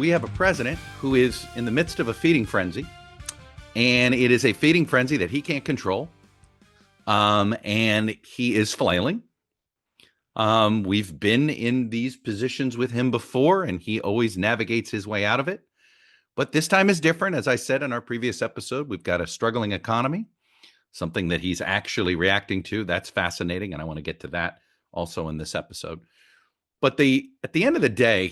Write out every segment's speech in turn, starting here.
we have a president who is in the midst of a feeding frenzy, and it is a feeding frenzy that he can't control, and he is flailing. We've been in these positions with him before, and he always navigates his way out of it. But this time is different. As I said in our previous episode, we've got a struggling economy, something that he's actually reacting to. That's fascinating, and I want to get to that also in this episode. But at the end of the day,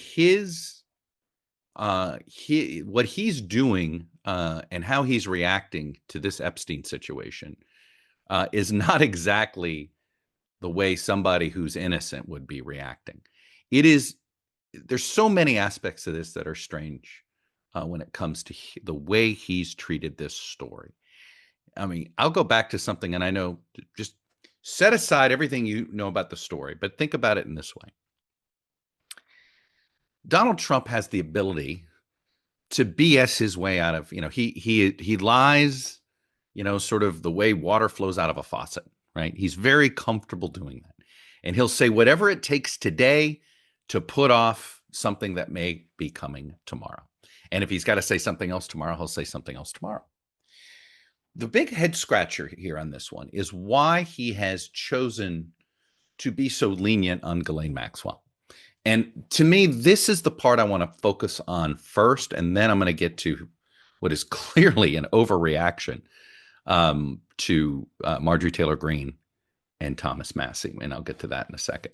what he's doing and how he's reacting to this Epstein situation is not exactly the way somebody who's innocent would be reacting. There's so many aspects of this that are strange when it comes to the way he's treated this story. I mean, I'll go back to something, and I know, just set aside everything you know about the story, but think about it in this way. Donald Trump has the ability to BS his way out of, he lies, sort of the way water flows out of a faucet, right? He's very comfortable doing that. And he'll say whatever it takes today to put off something that may be coming tomorrow. And if he's got to say something else tomorrow, he'll say something else tomorrow. The big head scratcher here on this one is why he has chosen to be so lenient on Ghislaine Maxwell. And to me, this is the part I want to focus on first, and then I'm going to get to what is clearly an overreaction to Marjorie Taylor-Greene and Thomas Massie, and I'll get to that in a second.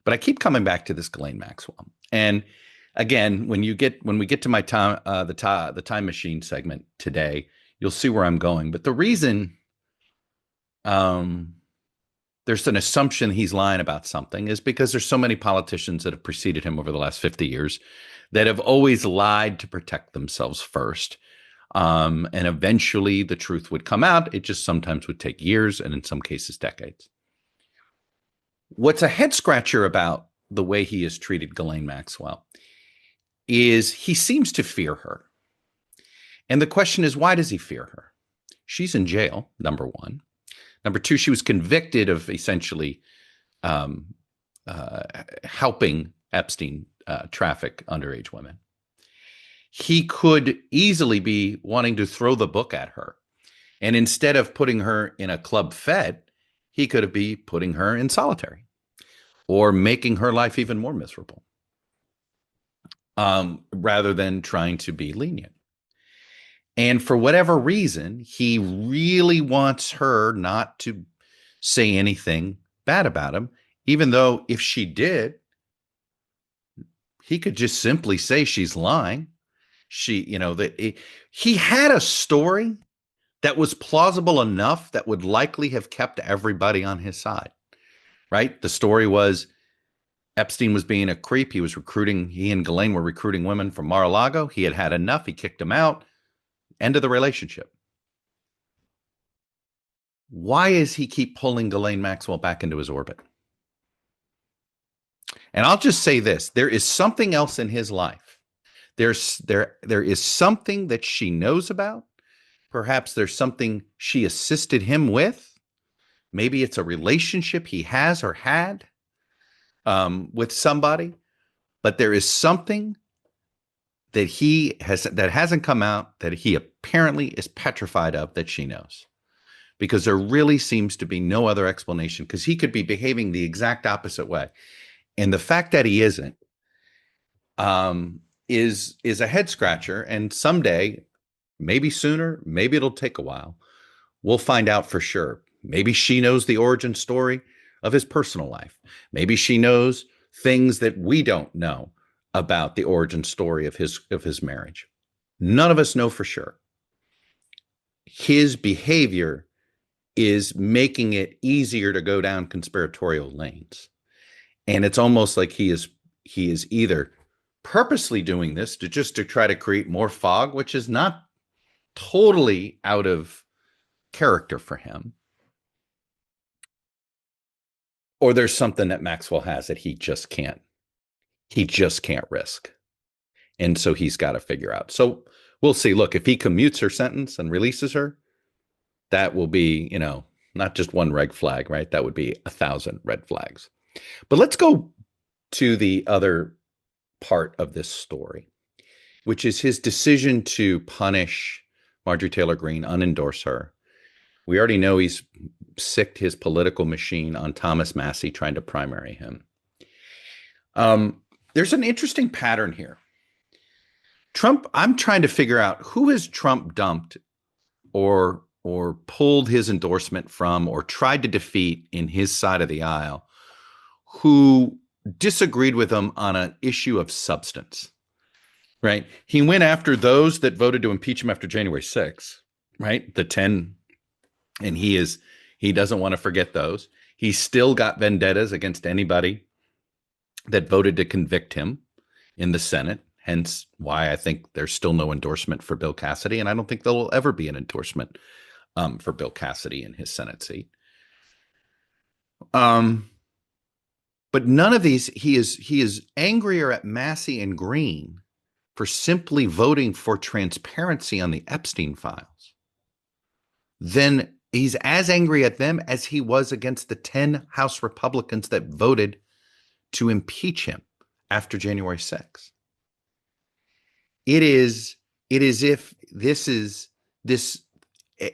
But I keep coming back to this Ghislaine Maxwell. And again, when we get to my the time machine segment today, you'll see where I'm going. But the reason there's an assumption he's lying about something is because there's so many politicians that have preceded him over the last 50 years that have always lied to protect themselves first. And eventually the truth would come out. It just sometimes would take years, and in some cases decades. What's a head scratcher about the way he has treated Ghislaine Maxwell is he seems to fear her. And the question is, why does he fear her? She's in jail, number one. Number two, she was convicted of essentially helping Epstein traffic underage women. He could easily be wanting to throw the book at her. And instead of putting her in a club fed, he could be putting her in solitary or making her life even more miserable rather than trying to be lenient. And for whatever reason, he really wants her not to say anything bad about him, even though if she did, he could just simply say she's lying. He had a story that was plausible enough that would likely have kept everybody on his side, right? The story was Epstein was being a creep. He and Ghislaine were recruiting women from Mar-a-Lago. He had had enough. He kicked them out. End of the relationship. Why does he keep pulling Ghislaine Maxwell back into his orbit? And I'll just say this. There is something else in his life. There is something that she knows about. Perhaps there's something she assisted him with. Maybe it's a relationship he has or had with somebody. But there is something that hasn't come out that he apparently is petrified of that she knows, because there really seems to be no other explanation, because he could be behaving the exact opposite way. And the fact that he isn't is a head scratcher. And someday, maybe sooner, maybe it'll take a while, we'll find out for sure. Maybe she knows the origin story of his personal life. Maybe she knows things that we don't know about the origin story of his marriage. None of us know for sure. His behavior is making it easier to go down conspiratorial lanes. And it's almost like he is either purposely doing this to try to create more fog, which is not totally out of character for him, or there's something that Maxwell has that he just can't risk. And so he's got to figure out. So we'll see. Look, if he commutes her sentence and releases her, that will be, not just one red flag, right? That would be 1,000 red flags. But let's go to the other part of this story. which is his decision to punish Marjorie Taylor-Greene, unendorse her. We already know he's sicked his political machine on Thomas Massie trying to primary him. There's an interesting pattern here. Trump, I'm trying to figure out who has Trump dumped or pulled his endorsement from or tried to defeat in his side of the aisle who disagreed with him on an issue of substance, right? He went after those that voted to impeach him after January 6th, right? The 10, and he doesn't want to forget those. He's still got vendettas against anybody that voted to convict him in the Senate. Hence why I think there's still no endorsement for Bill Cassidy. And I don't think there will ever be an endorsement for Bill Cassidy in his Senate seat. But none of these, he is angrier at Massie and Greene for simply voting for transparency on the Epstein files than he's as angry at them as he was against the 10 House Republicans that voted to impeach him after January 6th. It is if this,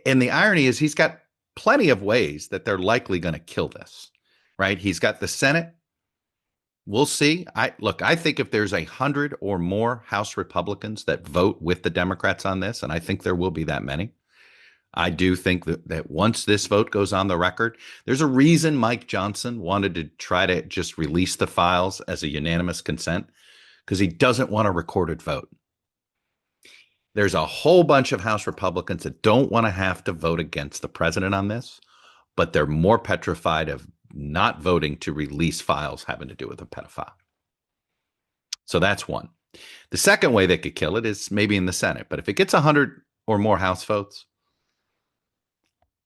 and the irony is he's got plenty of ways that they're likely going to kill this, right? He's got the Senate. We'll see. I think if there's 100 or more House Republicans that vote with the Democrats on this, and I think there will be that many, I do think that once this vote goes on the record, there's a reason Mike Johnson wanted to try to just release the files as a unanimous consent, because he doesn't want a recorded vote. There's a whole bunch of House Republicans that don't want to have to vote against the president on this, but they're more petrified of not voting to release files having to do with a pedophile. So that's one. The second way they could kill it is maybe in the Senate. But if it gets 100 or more House votes,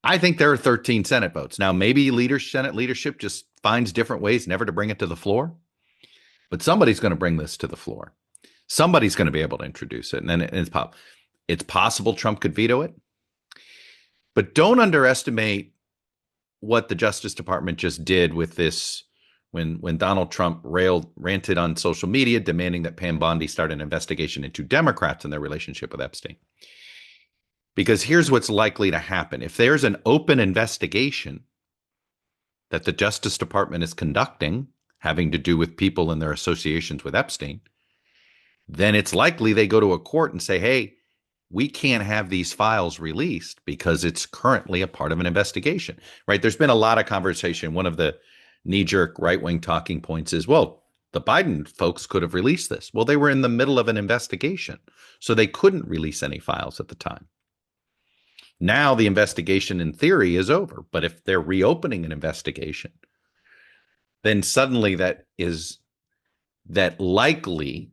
I think there are 13 Senate votes. Now, maybe Senate leadership just finds different ways never to bring it to the floor, but somebody's going to bring this to the floor. Somebody's going to be able to introduce it. And then it's possible Trump could veto it. But don't underestimate what the Justice Department just did with this when Donald Trump ranted on social media demanding that Pam Bondi start an investigation into Democrats and their relationship with Epstein. Because here's what's likely to happen. If there's an open investigation that the Justice Department is conducting having to do with people and their associations with Epstein, then it's likely they go to a court and say, hey, we can't have these files released because it's currently a part of an investigation, right? There's been a lot of conversation. One of the knee-jerk right-wing talking points is, well, the Biden folks could have released this. Well, they were in the middle of an investigation, so they couldn't release any files at the time. Now the investigation in theory is over, but if they're reopening an investigation, then suddenly that likely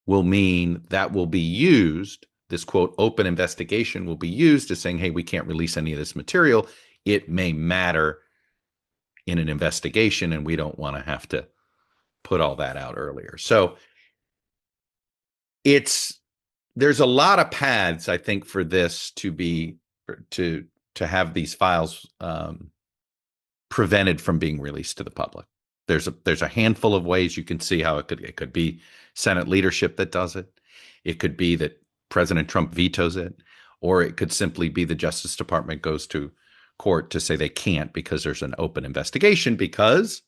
will mean that will be used. This quote, open investigation will be used as saying, hey, we can't release any of this material. It may matter in an investigation, and we don't want to have to put all that out earlier. So there's a lot of paths, I think, for this to have these files prevented from being released to the public. There's a handful of ways you can see how it could be Senate leadership that does it. It could be that President Trump vetoes it, or it could simply be the Justice Department goes to court to say they can't because there's an open investigation because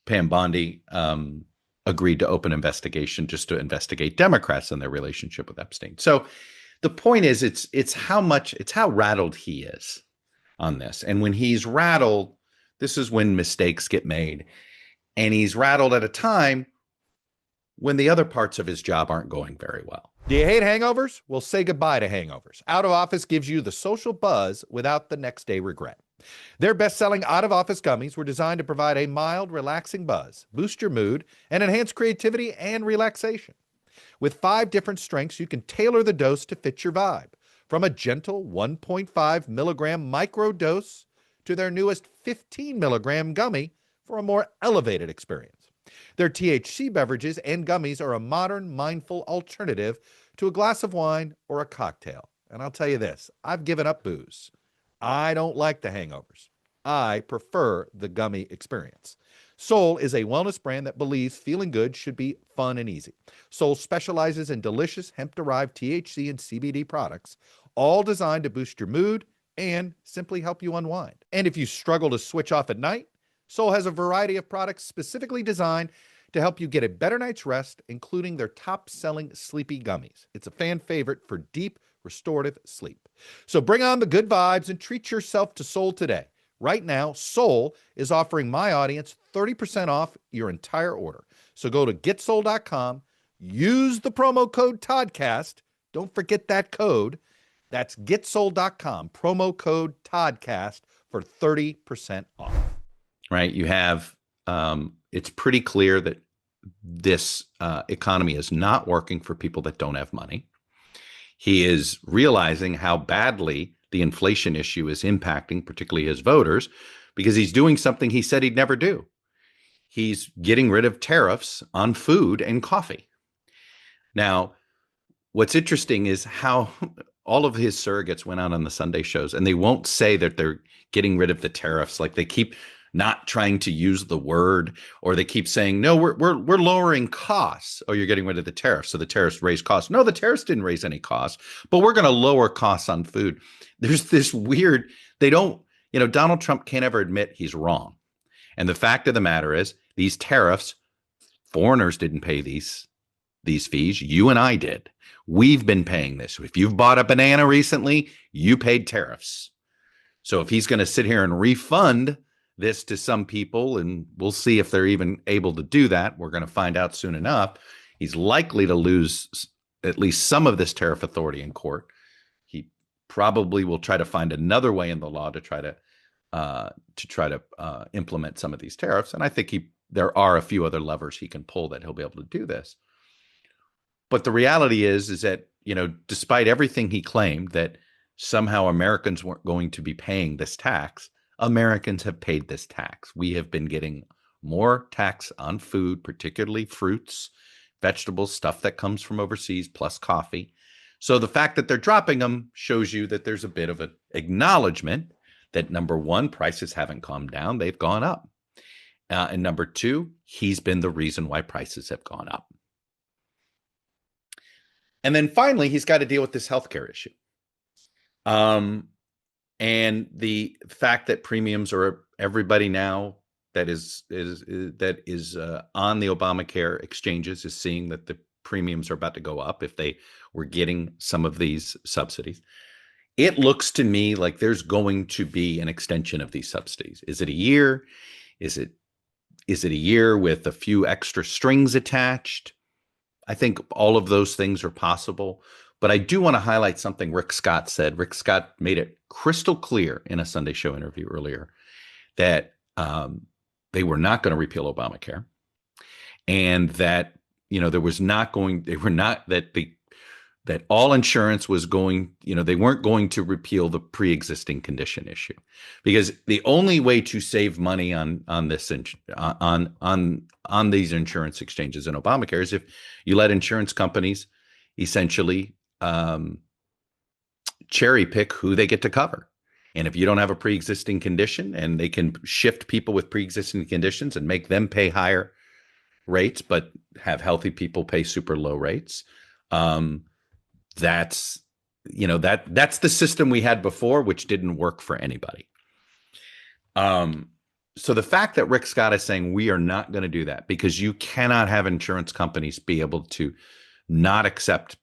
Pam Bondi agreed to open investigation just to investigate Democrats and their relationship with Epstein. So the point is it's how rattled he is on this. And when he's rattled, this is when mistakes get made. And he's rattled at a time when the other parts of his job aren't going very well. Do you hate hangovers? Well, say goodbye to hangovers. Out of Office gives you the social buzz without the next day regret. Their best-selling Out of Office gummies were designed to provide a mild, relaxing buzz, boost your mood, and enhance creativity and relaxation. With 5 different strengths, you can tailor the dose to fit your vibe. From a gentle 1.5 milligram micro dose to their newest 15 milligram gummy for a more elevated experience. Their THC beverages and gummies are a modern, mindful alternative to a glass of wine or a cocktail. And I'll tell you this, I've given up booze. I don't like the hangovers. I prefer the gummy experience. Soul is a wellness brand that believes feeling good should be fun and easy. Soul specializes in delicious hemp-derived THC and CBD products, all designed to boost your mood and simply help you unwind. And if you struggle to switch off at night, Soul has a variety of products specifically designed to help you get a better night's rest, including their top-selling Sleepy Gummies. It's a fan favorite for deep, restorative sleep. So bring on the good vibes and treat yourself to Soul today. Right now, Soul is offering my audience 30% off your entire order. So go to getsoul.com, use the promo code ToddCast. Don't forget that code. That's getsoul.com, promo code ToddCast for 30% off. Right. You have, it's pretty clear that this economy is not working for people that don't have money. He is realizing how badly the inflation issue is impacting, particularly his voters, because he's doing something he said he'd never do. He's getting rid of tariffs on food and coffee. Now, what's interesting is how all of his surrogates went out on the Sunday shows, and they won't say that they're getting rid of the tariffs. Like, they keep not trying to use the word, or they keep saying, no, we're lowering costs. Oh, you're getting rid of the tariffs, so the tariffs raise costs. No, the tariffs didn't raise any costs, but we're going to lower costs on food. There's this weird, they don't, Donald Trump can't ever admit he's wrong. And the fact of the matter is, these tariffs, foreigners didn't pay these fees. You and I did. We've been paying this. If you've bought a banana recently, you paid tariffs. So if he's going to sit here and refund this to some people, and we'll see if they're even able to do that, we're going to find out soon enough, he's likely to lose at least some of this tariff authority in court. He probably will try to find another way in the law to try to implement some of these tariffs. And I think there are a few other levers he can pull that he'll be able to do this. But the reality is that, despite everything he claimed that somehow Americans weren't going to be paying this tax, Americans have paid this tax. We have been getting more tax on food, particularly fruits, vegetables, stuff that comes from overseas, plus coffee. So the fact that they're dropping them shows you that there's a bit of an acknowledgement that, number one, prices haven't calmed down, they've gone up. And number two, he's been the reason why prices have gone up. And then finally, he's got to deal with this healthcare issue. And the fact that premiums are, everybody now that is on the Obamacare exchanges is seeing that the premiums are about to go up if they were getting some of these subsidies. It looks to me like there's going to be an extension of these subsidies. Is it a year? Is it a year with a few extra strings attached? I think all of those things are possible. But I do want to highlight something Rick Scott said. Rick Scott made it crystal clear in a Sunday Show interview earlier that they were not going to repeal Obamacare, and that that all insurance was going, they weren't going to repeal the pre-existing condition issue, because the only way to save money on these insurance exchanges in Obamacare is if you let insurance companies essentially cherry pick who they get to cover. And if you don't have a pre-existing condition, and they can shift people with pre-existing conditions and make them pay higher rates, but have healthy people pay super low rates, that's the system we had before, which didn't work for anybody. So the fact that Rick Scott is saying we are not going to do that, because you cannot have insurance companies be able to not accept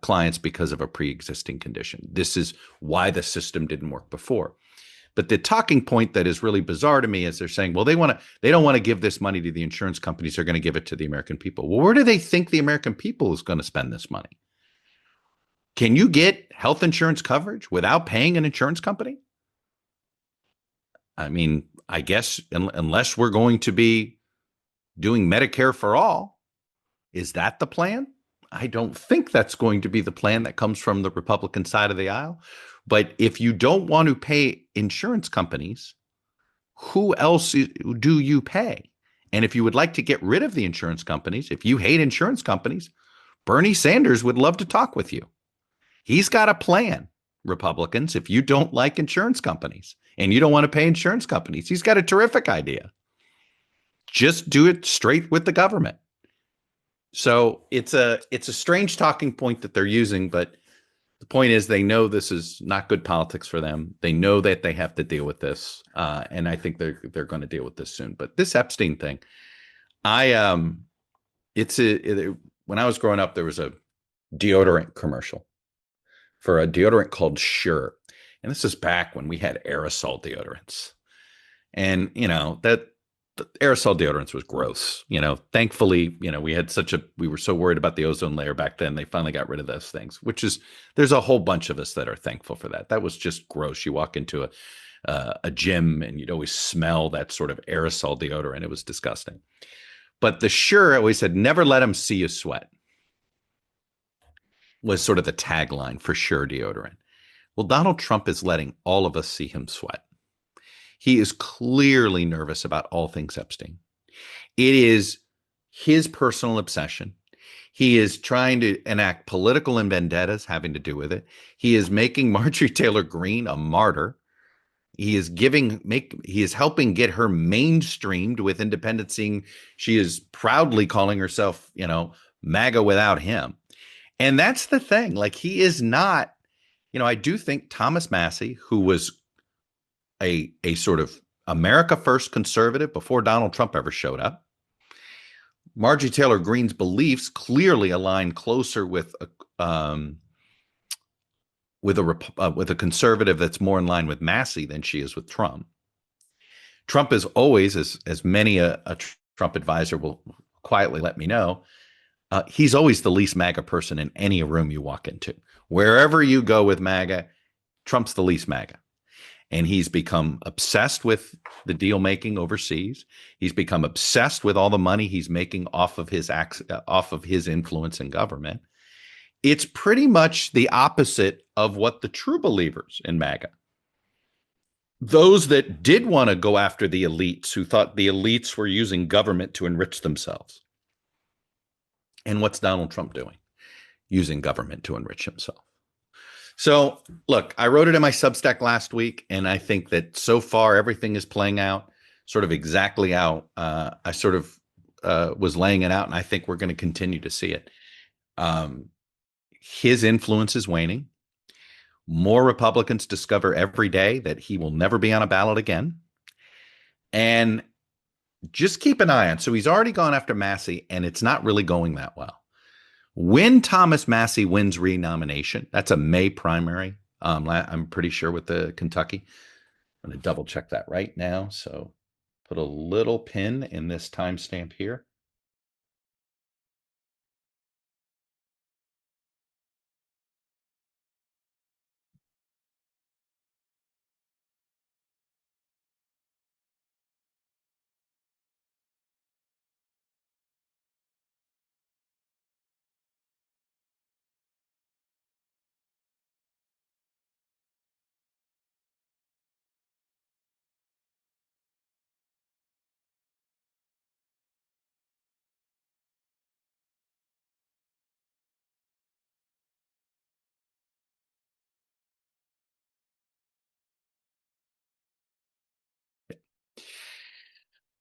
clients because of a pre-existing condition. This is why the system didn't work before. But the talking point that is really bizarre to me is they're saying, well, they don't want to give this money to the insurance companies. They're going to give it to the American people. Well, where do they think the American people is going to spend this money? Can you get health insurance coverage without paying an insurance company? I mean, I guess unless we're going to be doing Medicare for all, is that the plan? I don't think that's going to be the plan that comes from the Republican side of the aisle. But if you don't want to pay insurance companies, who else do you pay? And if you would like to get rid of the insurance companies, if you hate insurance companies, Bernie Sanders would love to talk with you. He's got a plan. Republicans, if you don't like insurance companies and you don't want to pay insurance companies, he's got a terrific idea. Just do it straight with the government. So it's a strange talking point that they're using, but the point is they know this is not good politics for them. They know that they have to deal with this, and I think they're going to deal with this soon. But this Epstein thing, I when I was growing up, there was a deodorant commercial for a deodorant called Sure, and this is back when we had aerosol deodorants, and that the aerosol deodorants was gross. Thankfully, we were so worried about the ozone layer back then. They finally got rid of those things, there's a whole bunch of us that are thankful for that. That was just gross. You walk into a gym and you'd always smell that sort of aerosol deodorant. It was disgusting. But the Sure always said, never let them see you sweat, was sort of the tagline for Sure deodorant. Well, Donald Trump is letting all of us see him sweat. He is clearly nervous about all things Epstein. It is his personal obsession. He is trying to enact political vendettas having to do with it. He is making Marjorie Taylor-Greene a martyr. He is helping get her mainstreamed with independency. She is proudly calling herself, MAGA without him. And that's the thing. Like, he is not, I do think Thomas Massie, who was a sort of America First conservative before Donald Trump ever showed up. Marjorie Taylor Greene's beliefs clearly align closer with a conservative that's more in line with Massie than she is with Trump. Trump is always, as many a Trump advisor will quietly let me know, he's always the least MAGA person in any room you walk into. Wherever you go with MAGA, Trump's the least MAGA. And he's become obsessed with the deal making overseas. He's become obsessed with all the money he's making off of his influence in government. It's pretty much the opposite of what the true believers in MAGA, those that did want to go after the elites, who thought the elites were using government to enrich themselves. And what's Donald Trump doing? Using government to enrich himself. So, look, I wrote it in my Substack last week, and I think that so far everything is playing out sort of exactly how I sort of was laying it out, and I think we're going to continue to see it. His influence is waning. More Republicans discover every day that he will never be on a ballot again. And just keep an eye on. So he's already gone after Massie, and it's not really going that well. When Thomas Massie wins renomination, that's a May primary. I'm pretty sure with the Kentucky. I'm going to double check that right now. So put a little pin in this timestamp here.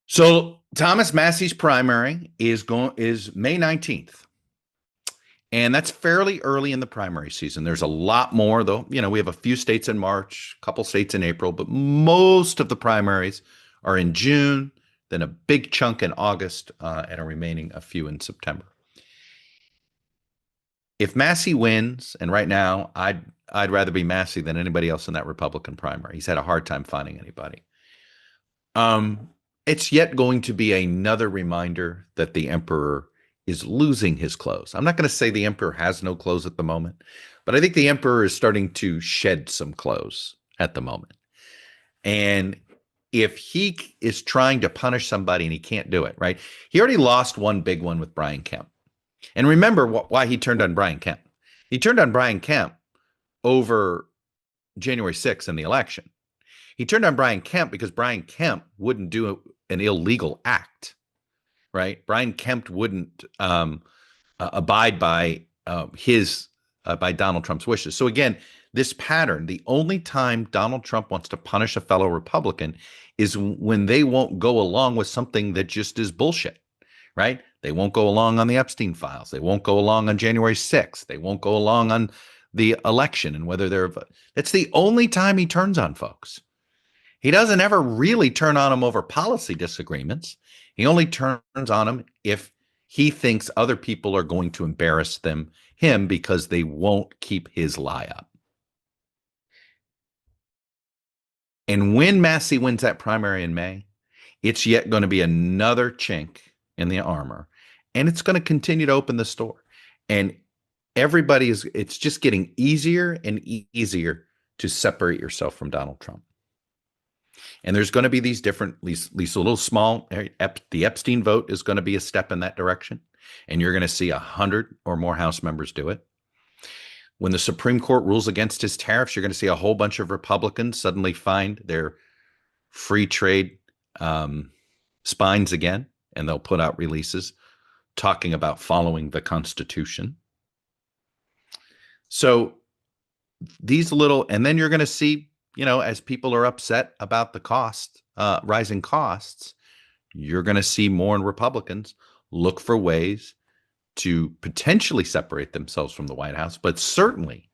So Thomas Massie's primary is May 19th. And that's fairly early in the primary season. There's a lot more, though. We have a few states in March, a couple states in April, but most of the primaries are in June, then a big chunk in August, and a remaining a few in September. If Massie wins, and right now I'd rather be Massie than anybody else in that Republican primary. He's had a hard time finding anybody. It's yet going to be another reminder that the emperor is losing his clothes. I'm not going to say the emperor has no clothes at the moment, but I think the emperor is starting to shed some clothes at the moment. And if he is trying to punish somebody and he can't do it, right? He already lost one big one with Brian Kemp. And remember why he turned on Brian Kemp. He turned on Brian Kemp over January 6th in the election. He turned on Brian Kemp because Brian Kemp wouldn't do an illegal act, right? Brian Kemp wouldn't abide by by Donald Trump's wishes. So again, this pattern. The only time Donald Trump wants to punish a fellow Republican is when they won't go along with something that just is bullshit, right? They won't go along on the Epstein files. They won't go along on January 6th. They won't go along on the election and whether they're. It's the only time he turns on folks. He doesn't ever really turn on them over policy disagreements. He only turns on them if he thinks other people are going to embarrass him because they won't keep his lie up. And when Massie wins that primary in May, it's yet going to be another chink in the armor, and it's going to continue to open the store. And it's just getting easier and easier to separate yourself from Donald Trump. And there's going to be these different, these little small, the Epstein vote is going to be a step in that direction. And you're going to see 100 or more House members do it. When the Supreme Court rules against his tariffs, you're going to see a whole bunch of Republicans suddenly find their free trade spines again, and they'll put out releases talking about following the Constitution. So and then you're going to see, as people are upset about the rising costs, you're going to see more Republicans look for ways to potentially separate themselves from the White House, but certainly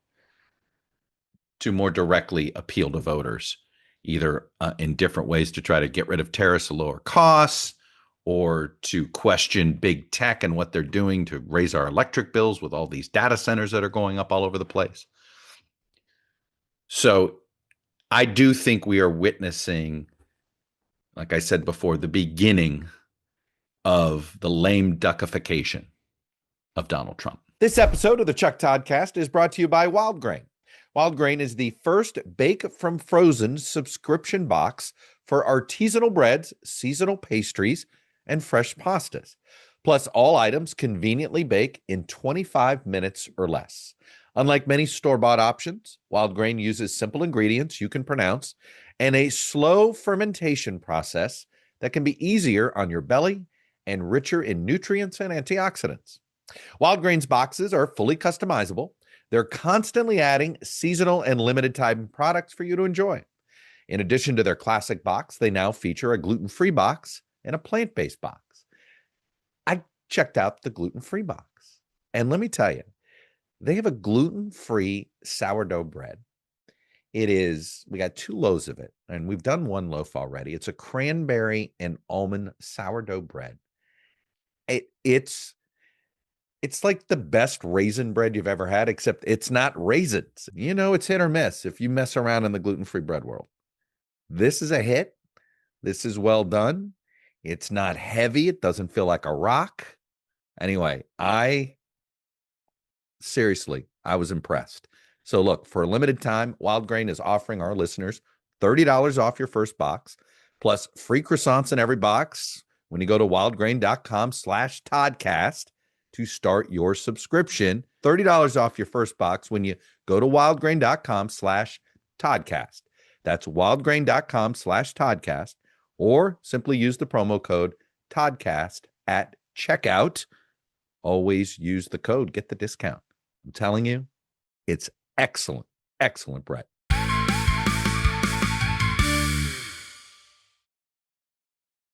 to more directly appeal to voters, either in different ways to try to get rid of tariffs to lower costs, or to question big tech and what they're doing to raise our electric bills with all these data centers that are going up all over the place. So I do think we are witnessing, like I said before, the beginning of the lame duckification of Donald Trump. This episode of the ToddCast is brought to you by Wild Grain. Wild Grain is the first bake from frozen subscription box for artisanal breads, seasonal pastries, and fresh pastas. Plus, all items conveniently bake in 25 minutes or less. Unlike many store-bought options, Wild Grain uses simple ingredients you can pronounce and a slow fermentation process that can be easier on your belly and richer in nutrients and antioxidants. Wild Grain's boxes are fully customizable. They're constantly adding seasonal and limited time products for you to enjoy. In addition to their classic box, they now feature a gluten-free box and a plant-based box. I checked out the gluten-free box, and let me tell you, they have a gluten-free sourdough bread. We got 2 loaves of it, and we've done 1 loaf already. It's a cranberry and almond sourdough bread. It's like the best raisin bread you've ever had, except it's not raisins. It's hit or miss if you mess around in the gluten-free bread world. This is a hit. This is well done. It's not heavy. It doesn't feel like a rock. Anyway, I was impressed. So look, for a limited time, Wild Grain is offering our listeners $30 off your first box, plus free croissants in every box when you go to wildgrain.com/ToddCast to start your subscription. $30 off your first box when you go to wildgrain.com/ToddCast. That's wildgrain.com/ToddCast, or simply use the promo code ToddCast at checkout. Always use the code, get the discount. I'm telling you, it's excellent, excellent bread.